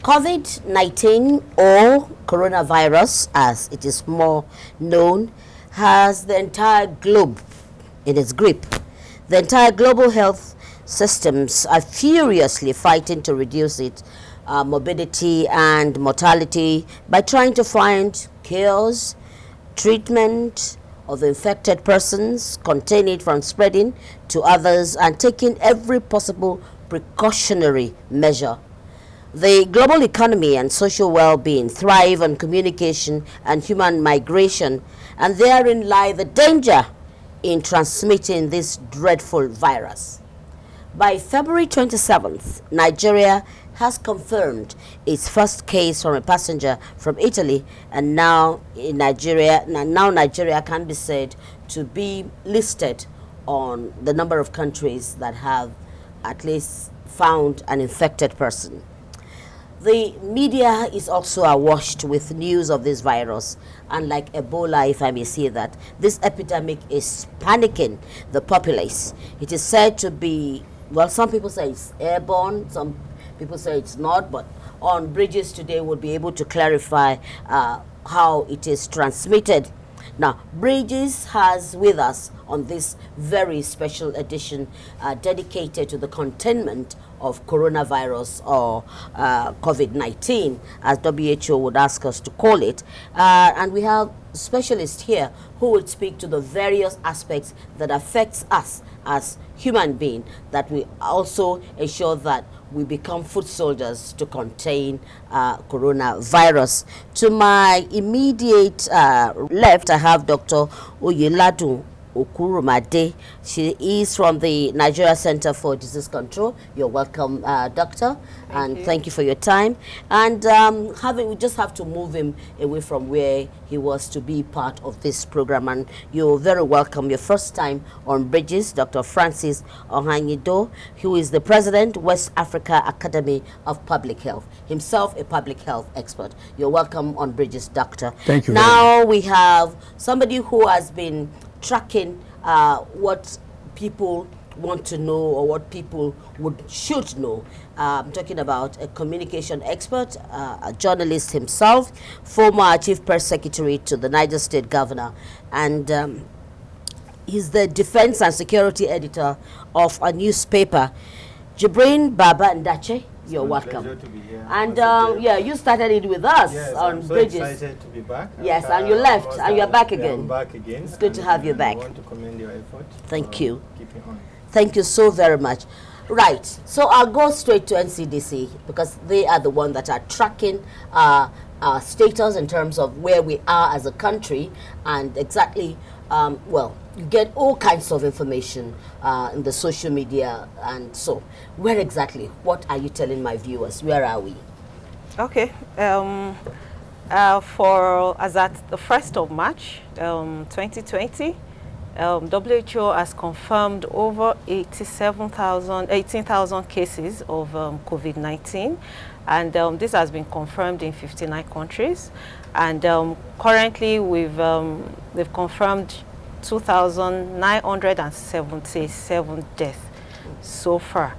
COVID-19, or coronavirus as it is more known, has the entire globe in its grip. The entire global health systems are furiously fighting to reduce its morbidity and mortality by trying to find cures, treatment of the infected persons, contain it from spreading to others, and taking every possible precautionary measure. The global economy and social well-being thrive on communication and human migration, and therein lie the danger in transmitting this dreadful virus. By February 27th, Nigeria has confirmed its first case from a passenger from Italy, and now Nigeria can be said to be listed on the number of countries that have at least found an infected person. The media is also awash with news of this virus, and like Ebola, if I may say that, this epidemic is panicking the populace. It is said to be, well, some people say it's airborne, some people say it's not, but on Bridges today we'll be able to clarify how it is transmitted. Now, Bridges has with us on this very special edition dedicated to the containment of coronavirus, or COVID-19, as WHO would ask us to call it. And we have specialists here who will speak to the various aspects that affects us as human beings, that we also ensure that we become foot soldiers to contain coronavirus. To my immediate left, I have Dr. Oyeladu Okurumade. She is from the Nigeria Center for Disease Control. You're welcome, doctor, thank you for your time. And we just have to move him away from where he was to be part of this program. And you're very welcome. Your first time on Bridges, Dr. Francis Ohanyido, who is the president, West Africa Academy of Public Health, himself a public health expert. You're welcome on Bridges, doctor. Thank you. Now we have somebody who has been tracking what people want to know, or what people should know. I'm talking about a communication expert, a journalist himself, former chief press secretary to the Niger State governor, and he's the defense and security editor of a newspaper. Jibrin Baba Ndache, you're welcome. Pleasure to be here. And yeah, you started it with us on I'm Bridges. So excited to be back. Yes, and you left, and you're back again. I'm back again. It's good to have you back. I want to commend your effort. Thank you. Keep it on. Thank you so very much. Right, so I'll go straight to NCDC, because they are the one that are tracking our status in terms of where we are as a country, and exactly, well, you get all kinds of information in the social media, and so where exactly, what are you telling my viewers? Where are we? Okay, as at the 1st of March 2020, WHO has confirmed over 18,000 cases of COVID-19, and this has been confirmed in 59 countries. And currently, they've confirmed 2,977 deaths so far.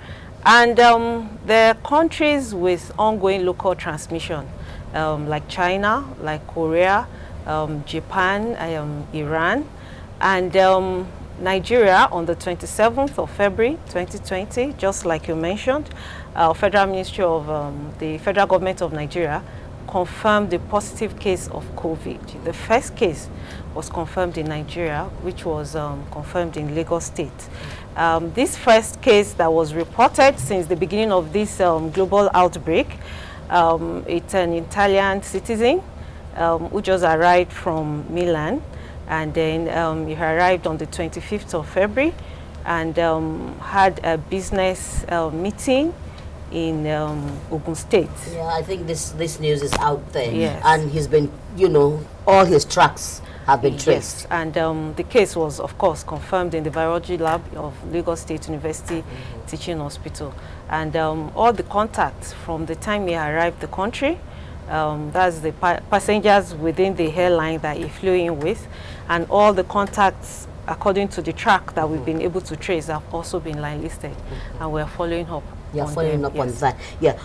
And there are countries with ongoing local transmission, like China, like Korea, Japan, Iran, and Nigeria. On the 27th of February 2020, just like you mentioned, Federal Ministry of the Federal Government of Nigeria confirmed the positive case of COVID. The first case was confirmed in Nigeria, which was confirmed in Lagos State. This first case that was reported since the beginning of this global outbreak, it's an Italian citizen who just arrived from Milan. and then he arrived on the 25th of February and had a business meeting in Ogun State. Yeah, I think this news is out there. Yes. And he's been, all his tracks have been traced. Yes, and the case was, of course, confirmed in the virology lab of Lagos State University Teaching Hospital. And all the contacts from the time he arrived the country, that's the passengers within the airline that he flew in with, and all the contacts according to the track that we've been able to trace have also been line listed, and we're following up. Yeah, on following them. up on Yes. that. Yeah.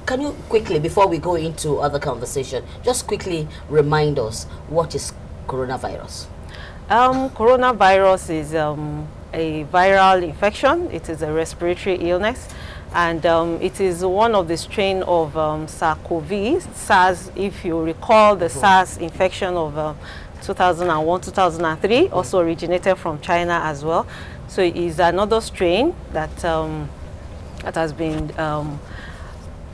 Can you quickly, before we go into other conversation, just quickly remind us what is coronavirus? Coronavirus is a viral infection. It is a respiratory illness, and it is one of the strain of SARS-CoV. SARS, if you recall, the SARS infection of 2001, 2003, also originated from China as well. So it is another strain that that has been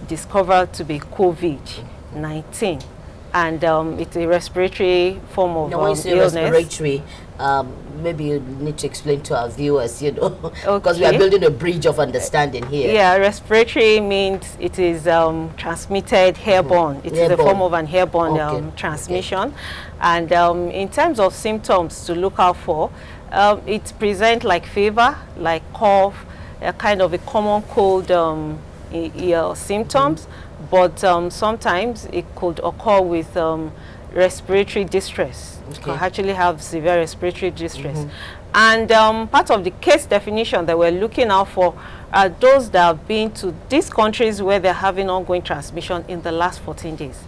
discovered to be COVID-19, and it's a respiratory form of Now, when you say illness. respiratory, maybe you need to explain to our viewers, because we are Okay. building a bridge of understanding here. Yeah, respiratory means it is transmitted airborne. It is a Airborne. form of an airborne Okay. transmission. And in terms of symptoms to look out for, it presents like fever, like cough, a kind of a common cold symptoms, but sometimes it could occur with respiratory distress. It could actually have severe respiratory distress. And part of the case definition that we're looking out for are those that have been to these countries where they're having ongoing transmission in the last 14 days,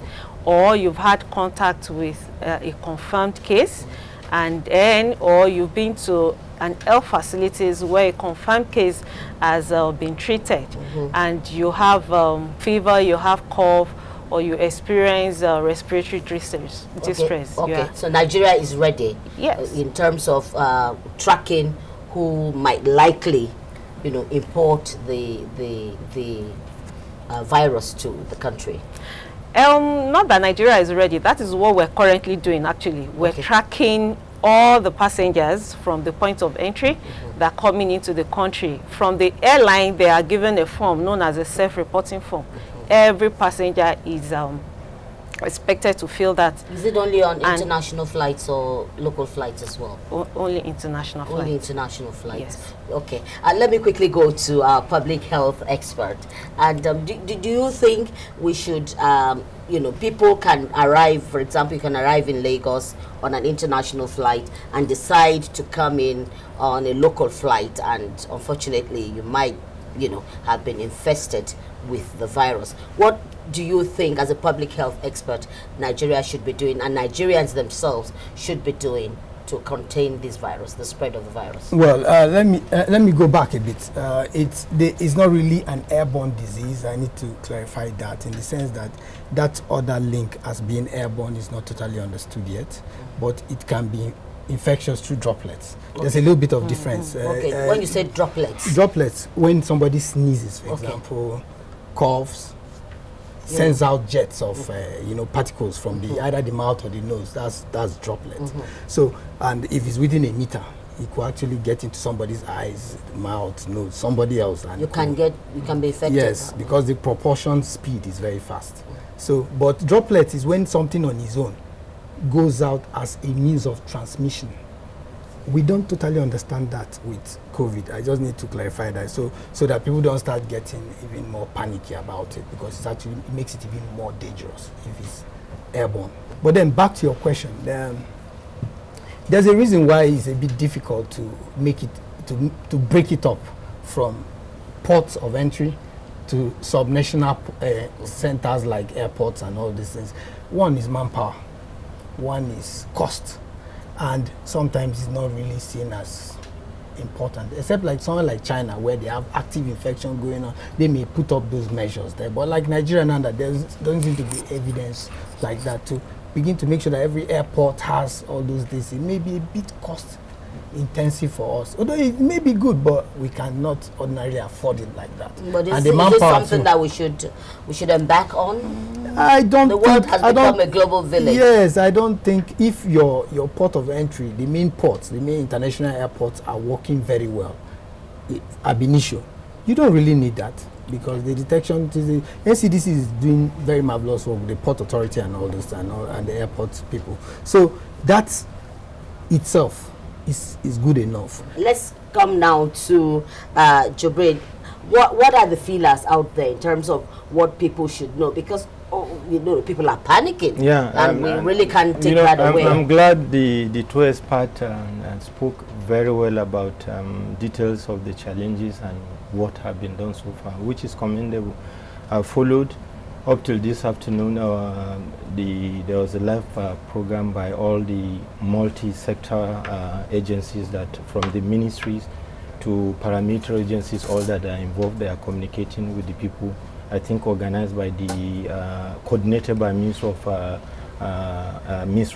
or you've had contact with a confirmed case, and then, or you've been to an health facilities where a confirmed case has been treated, and you have fever, you have cough, or you experience respiratory distress. Okay. So Nigeria is ready. Yes. In terms of tracking who might likely, import the virus to the country. Not that Nigeria is ready. That is what we're currently doing, actually. We're tracking all the passengers from the point of entry that are coming into the country. From the airline, they are given a form known as a self-reporting form. Every passenger is expected to fill that. Is it only on international flights or local flights as well? Only international flights. Only international flights. Yes. Okay. Let me quickly go to our public health expert. And do you think we should, people can arrive, for example, you can arrive in Lagos on an international flight and decide to come in on a local flight, and unfortunately you might, have been infested with the virus. What do you think, as a public health expert, Nigeria should be doing, and Nigerians themselves should be doing, to contain this virus, the spread of the virus? Well, let me go back a bit. It's not really an airborne disease. I need to clarify that, in the sense that that other link as being airborne is not totally understood yet, but it can be infectious through droplets. There's a little bit of difference. Okay. When you say droplets, when somebody sneezes, for example, coughs, sends out jets of particles from either the mouth or the nose. That's droplets. So, and if it's within a meter, it could actually get into somebody's eyes, mouth, nose, somebody else, and you can be affected. Yes, because the proportion speed is very fast. So, but droplets is when something on its own goes out as a means of transmission. We don't totally understand that with COVID. I just need to clarify that, so that people don't start getting even more panicky about it, because it makes it even more dangerous if it's airborne. But then back to your question, there's a reason why it's a bit difficult to make it, to break it up from ports of entry to subnational centers like airports and all these things. One is manpower, one is cost, and sometimes it's not really seen as important, except like somewhere like China, where they have active infection going on. They may put up those measures there, but like Nigeria now, that there doesn't seem to be evidence like that to begin to make sure that every airport has all those things. It may be a bit cost intensive for us. Although it may be good, but we cannot ordinarily afford it like that. But And is this something too. that we should embark on? I don't The think, world has I don't- become a global village. Yes, I don't think if your port of entry, the main ports, the main international airports are working very well, ab initio, you don't really need that, because the detection, NCDC is doing very marvelous work with the port authority and all this and the airport people. So that itself is good enough. Let's come now to Jubril. What are the feelers out there in terms of what people should know? Because people are panicking. Yeah, and we really can't take that away. I'm glad the two experts spoke very well about details of the challenges and what have been done so far, which is commendable. I followed up till this afternoon. There was a live program by all the multi-sector agencies, that from the ministries to paramilitary agencies, all that are involved. They are communicating with the people. I think organized by the coordinated by Minister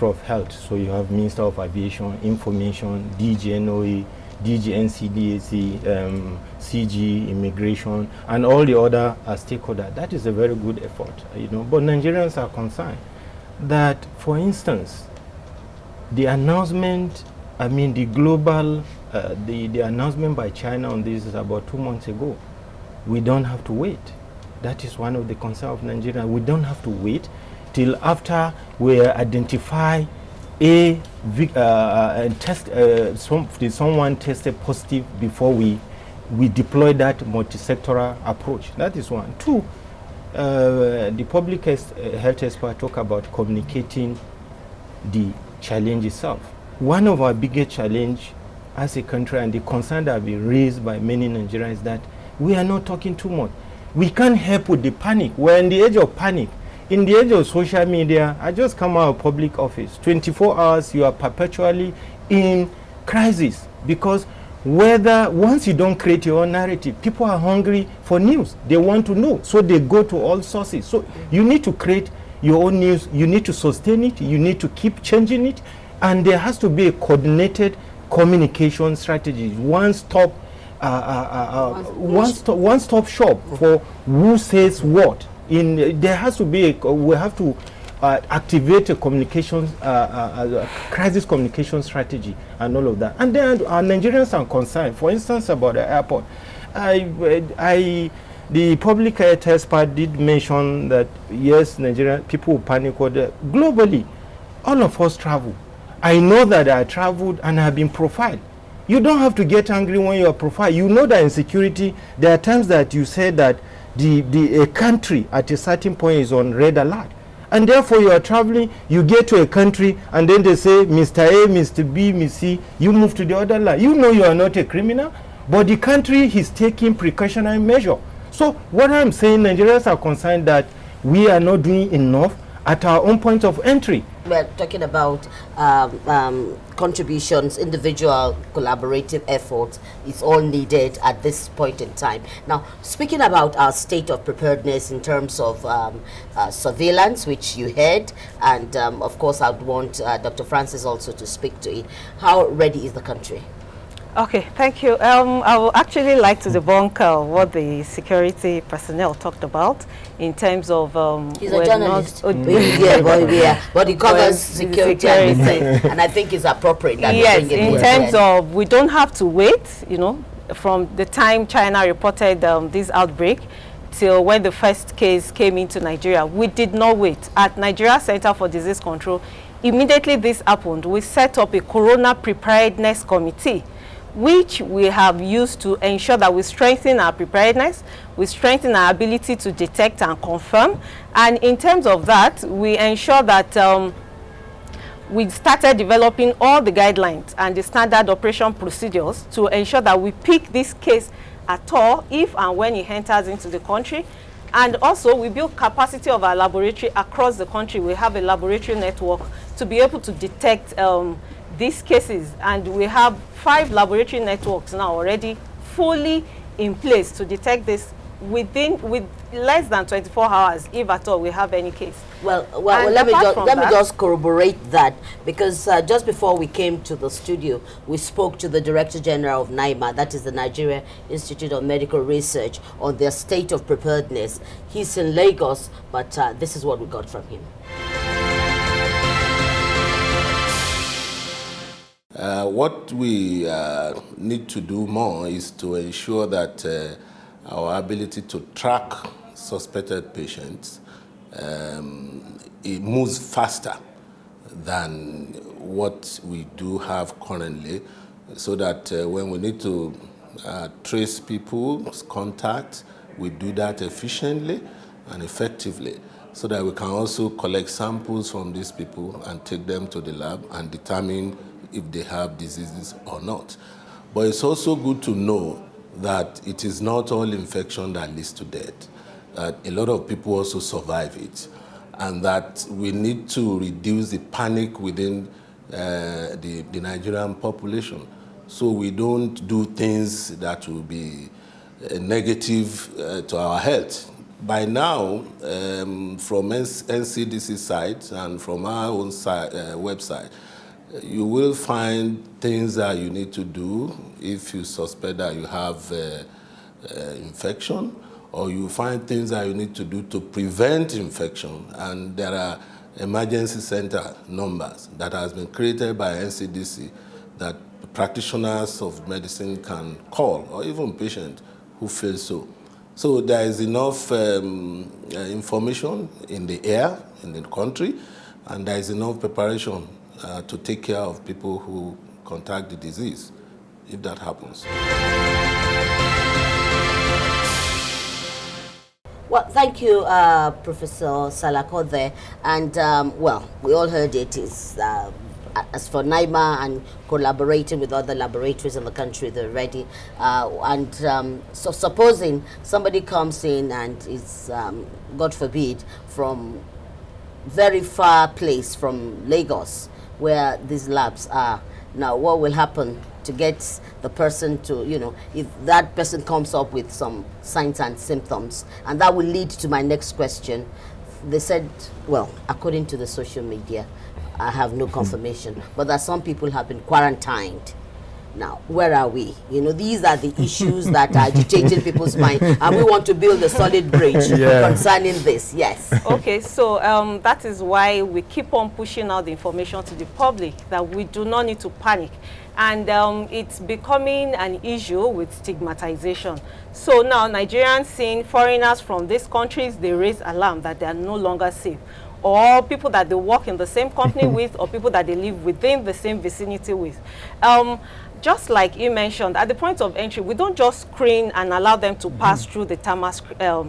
of Health. So you have Minister of Aviation, Information, DGNOE, DGNCDAC, CG, Immigration, and all the other stakeholders. That is a very good effort, But Nigerians are concerned that, for instance, the announcement, the global, the announcement by China on this is about 2 months ago. We don't have to wait. That is one of the concerns of Nigeria. We don't have to wait till after we identify someone tested positive before we deploy that multi-sectoral approach. That is one. Two, the public health expert talk about communicating the challenge itself. One of our biggest challenge as a country, and the concern that have been raised by many Nigerians, is that we are not talking too much. We can't help with the panic. We're in the age of panic. In the age of social media, I just come out of public office. 24 hours, you are perpetually in crisis, because once you don't create your own narrative, people are hungry for news. They want to know, so they go to all sources. So you need to create your own news. You need to sustain it. You need to keep changing it, and there has to be a coordinated communication strategy. One-stop shop for who says what. There has to be we have to activate a communications crisis communication strategy and all of that. And then our Nigerians are concerned, for instance, about the airport. The public health expert did mention that yes, Nigerian people will panic. Globally, all of us travel. I know that I traveled and have been profiled. You don't have to get angry when you are profiled. You know that in security, there are times that you say that a country at a certain point is on red alert. And therefore you are traveling, you get to a country, and then they say, Mr. A, Mr. B, Mr. C, you move to the other line. You know you are not a criminal, but the country is taking precautionary measure. So what I'm saying, Nigerians are concerned that we are not doing enough at our own point of entry. We're talking about contributions, individual collaborative efforts. It's all needed at this point in time. Now, speaking about our state of preparedness in terms of surveillance, which you heard, and of course I'd want Dr. Francis also to speak to it. How ready is the country? Okay, thank you. I would actually like to debunk what the security personnel talked about in terms of... He's a journalist. But he covers security and defense, and I think it's appropriate that yes, we bring it in terms of we don't have to wait, from the time China reported this outbreak till when the first case came into Nigeria. We did not wait. At Nigeria Center for Disease Control, immediately this happened, we set up a Corona Preparedness Committee, which we have used to ensure that we strengthen our preparedness, we strengthen our ability to detect and confirm. And in terms of that, we ensure that we started developing all the guidelines and the standard operation procedures to ensure that we pick this case at all if and when it enters into the country. And also we build capacity of our laboratory across the country. We have a laboratory network to be able to detect these cases, and we have 5 laboratory networks now already fully in place to detect these with less than 24 hours, if at all we have any case. Well, And let me apart from let me that- just corroborate that, because just before we came to the studio, we spoke to the Director General of NIMA, that is the Nigeria Institute of Medical Research, on their state of preparedness. He's in Lagos, but this is what we got from him. What we need to do more is to ensure that our ability to track suspected patients it moves faster than what we do have currently, so that when we need to trace people's contacts, we do that efficiently and effectively, so that we can also collect samples from these people and take them to the lab and determine if they have diseases or not. But it's also good to know that it is not all infection that leads to death. That a lot of people also survive it, and that we need to reduce the panic within the Nigerian population, so we don't do things that will be negative to our health. By now, from NCDC site and from our own website, you will find things that you need to do if you suspect that you have infection, or you find things that you need to do to prevent infection. And there are emergency center numbers that has been created by NCDC that practitioners of medicine can call, or even patients who feel so. So there is enough information in the air, in the country, and there is enough preparation to take care of people who contract the disease, if that happens. Well, thank you, Professor Salako there. And, well, we all heard it is, as for NIMA and collaborating with other laboratories in the country, they're ready. So supposing somebody comes in and is, God forbid, from very far place from Lagos, where these labs are. Now, what will happen to get the person to, you know, if that person comes up with some signs and symptoms? And that will lead to my next question. They said, well, according to the social media, I have no confirmation, but that some people have been quarantined. Now, where are we? You know, these are the issues that are agitating people's mind, and we want to build a solid bridge concerning this. Yes. Okay, so that is why we keep on pushing out the information to the public that we do not need to panic. And it's becoming an issue with stigmatization. So now Nigerians seeing foreigners from these countries, they raise alarm that they are no longer safe. Or people that they work in the same company with, or people that they live within the same vicinity with. Just like you mentioned, at the point of entry, we don't just screen and allow them to pass through the thermal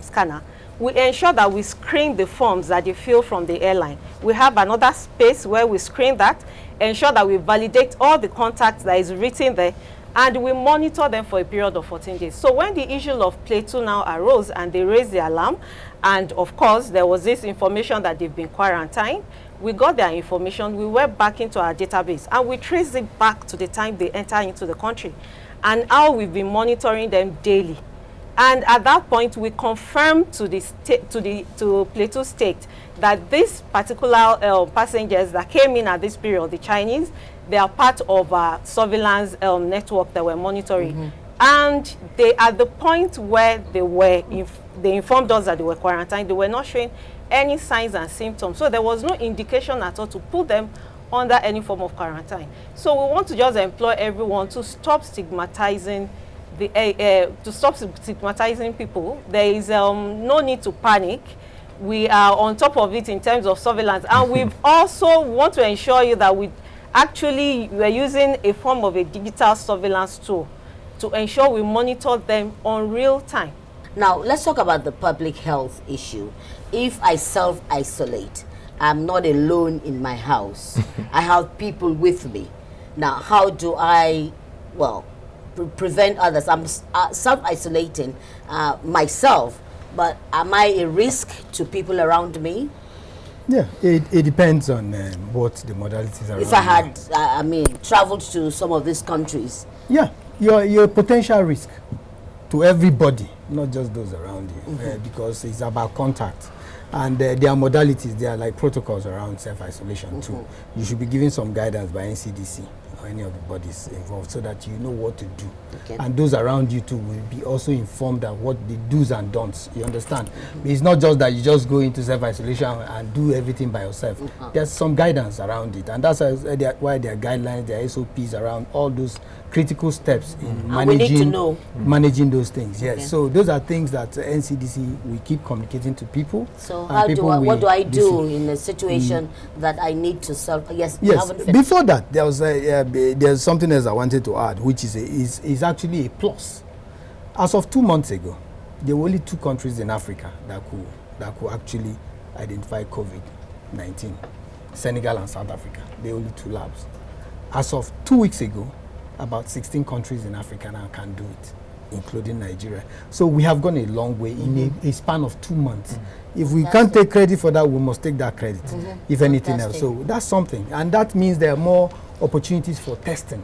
scanner. We ensure that we screen the forms that they fill from the airline. We have another space where we screen that, ensure that we validate all the contacts that is written there, and we monitor them for a period of 14 days. So when the issue of Plateau now arose and they raised the alarm, and of course there was this information that they've been quarantined, we got their information, we went back into our database, and we traced it back to the time they enter into the country, and how we've been monitoring them daily. And at that point, we confirmed to Plateau State that these particular passengers that came in at this period, the Chinese, they are part of our surveillance network that we're monitoring. And they, at the point where they informed us that they were quarantined, they were not showing any signs and symptoms. So there was no indication at all to put them under any form of quarantine. So we want to just employ everyone to stop stigmatizing people. There is no need to panic. We are on top of it in terms of surveillance, and we've also want to ensure you that we're using a form of a digital surveillance tool to ensure we monitor them on real time. Now, let's talk about the public health issue. If I self-isolate, I'm not alone in my house. I have people with me. Now, how do I, well, prevent others? I'm self-isolating myself, but am I a risk to people around me? Yeah, it depends on what the modalities are. If I had, traveled to some of these countries. Yeah, you're a potential risk. to everybody, not just those around you, because it's about contact. And there are modalities, there are like protocols around self-isolation too. You should be given some guidance by NCDC or any of the bodies involved so that you know what to do. Okay. And those around you too will be also informed of what the do's and don'ts, you understand? It's not just that you just go into self-isolation and do everything by yourself. There's some guidance around it, and that's why there are guidelines, there are SOPs around all those critical steps in we need to know. managing those things. Yes, Okay. so those are things that NCDC we keep communicating to people. So and how people what do I do listen. in a situation that I need to self? Yes, you Yes. haven't finished. Before that, there was there's something else I wanted to add, which is actually a plus. As of 2 months ago, there were only 2 countries in Africa that could actually identify COVID-19: Senegal and South Africa. They're only 2 labs. As of 2 weeks ago, about 16 countries in Africa now can do it, including Nigeria. So we have gone a long way in a span of 2 months. If we can't take credit for that, we must take that credit, if anything else. So that's something. And that means there are more opportunities for testing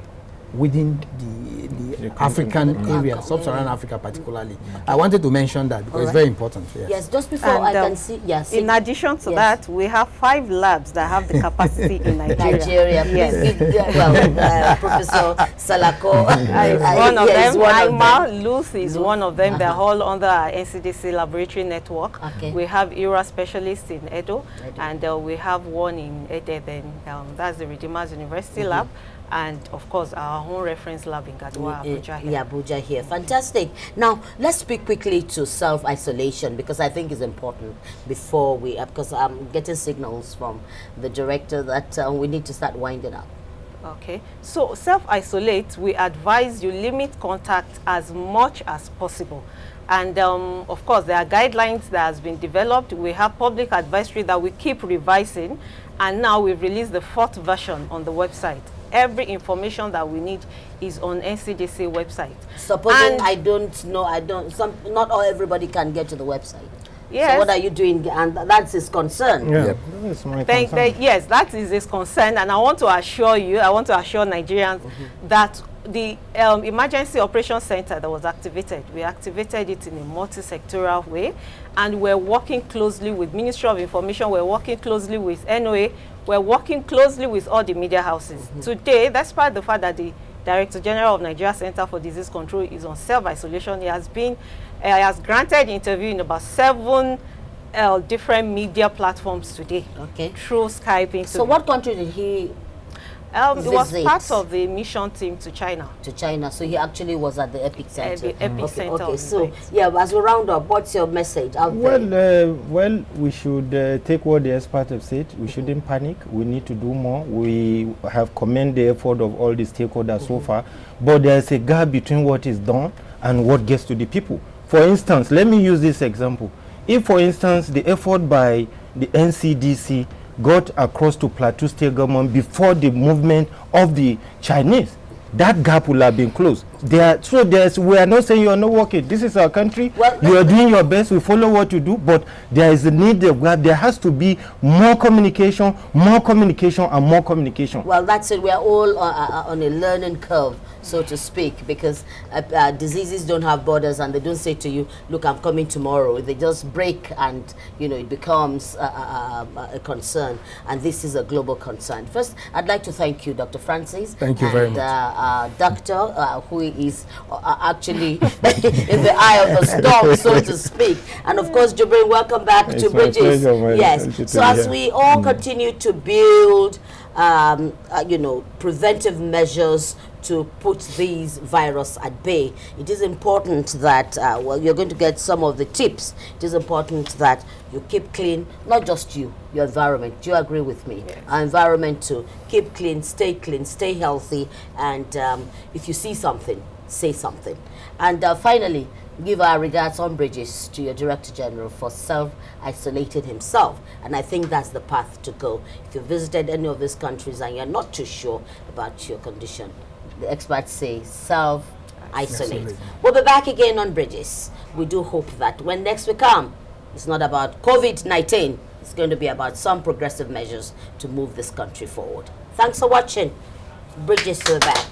within the African area, sub-Saharan Africa particularly. I wanted to mention that because it's very important. Yes. Yes, just before I can see. Yes. In addition to that, we have 5 labs that have the capacity in Nigeria. Nigeria, please give, well, Professor Salako is one of them. one Aima, Luz is one of them. They're all under our NCDC laboratory network. Okay. We have ERA specialists in Edo, and we have one in Ede, then that's the Redeemers University lab. And of course, our own reference lab in Gadwa, Abuja here. Yeah, Abuja here. Fantastic. Now, let's speak quickly to self-isolation, because I think it's important before we, because I'm getting signals from the director that we need to start winding up. Okay, so self-isolate, we advise you limit contact as much as possible. And of course, there are guidelines that has been developed. We have public advisory that we keep revising, and now we've released the 4th version on the website. Every information that we need is on NCDC website. Supposing not all everybody can get to the website. Yes. So what are you doing? And that's his concern. Yeah, that's my concern. Yes, that is his concern. And I want to assure you, I want to assure Nigerians that the emergency operations center that was activated, we activated it in a multi-sectoral way, and we're working closely with Ministry of Information, we're working closely with NOA, we're working closely with all the media houses. Today, despite the fact that the Director General of Nigeria Center for Disease Control is on self-isolation, he has granted interview in about 7 different media platforms today. Okay. Through Skype. So what country did he it was part of the mission team to China. To China, so he actually was at the epicenter. The epicenter. Okay, so yeah, as we round up, what's your message out there? Well, we should take what the experts have said. We shouldn't panic. We need to do more. We have commended the effort of all the stakeholders so far, but there's a gap between what is done and what gets to the people. For instance, let me use this example. If, for instance, the effort by the NCDC got across to Plateau State government before the movement of the Chinese, that gap will have been closed. We are not saying you are not working. This is our country. Well, you are doing your best. We follow what you do, but there is a need of gap. There has to be more communication, and more communication. Well, that's it. We are all on a learning curve, so to speak, because diseases don't have borders, and they don't say to you, look, I'm coming tomorrow. They just break, and it becomes a concern, and this is a global concern. First, I'd like to thank you, Dr. Francis. Thank you very much. Doctor, who is actually in the eye of the storm, so to speak. And of course, Jibrin, welcome back to Bridges. Yes. So as we all continue to build, preventive measures to put these virus at bay, it is important that, you're going to get some of the tips. It is important that you keep clean, not just your environment. Do you agree with me? Yes. Our environment too. Keep clean, stay healthy, and if you see something, say something. And finally, give our regards on Bridges to your Director General for self-isolating himself. And I think that's the path to go. If you visited any of these countries and you're not too sure about your condition, the experts say self-isolate. We'll be back again on Bridges. We do hope that when next we come, it's not about COVID-19. It's going to be about some progressive measures to move this country forward. Thanks for watching. Bridges to the back.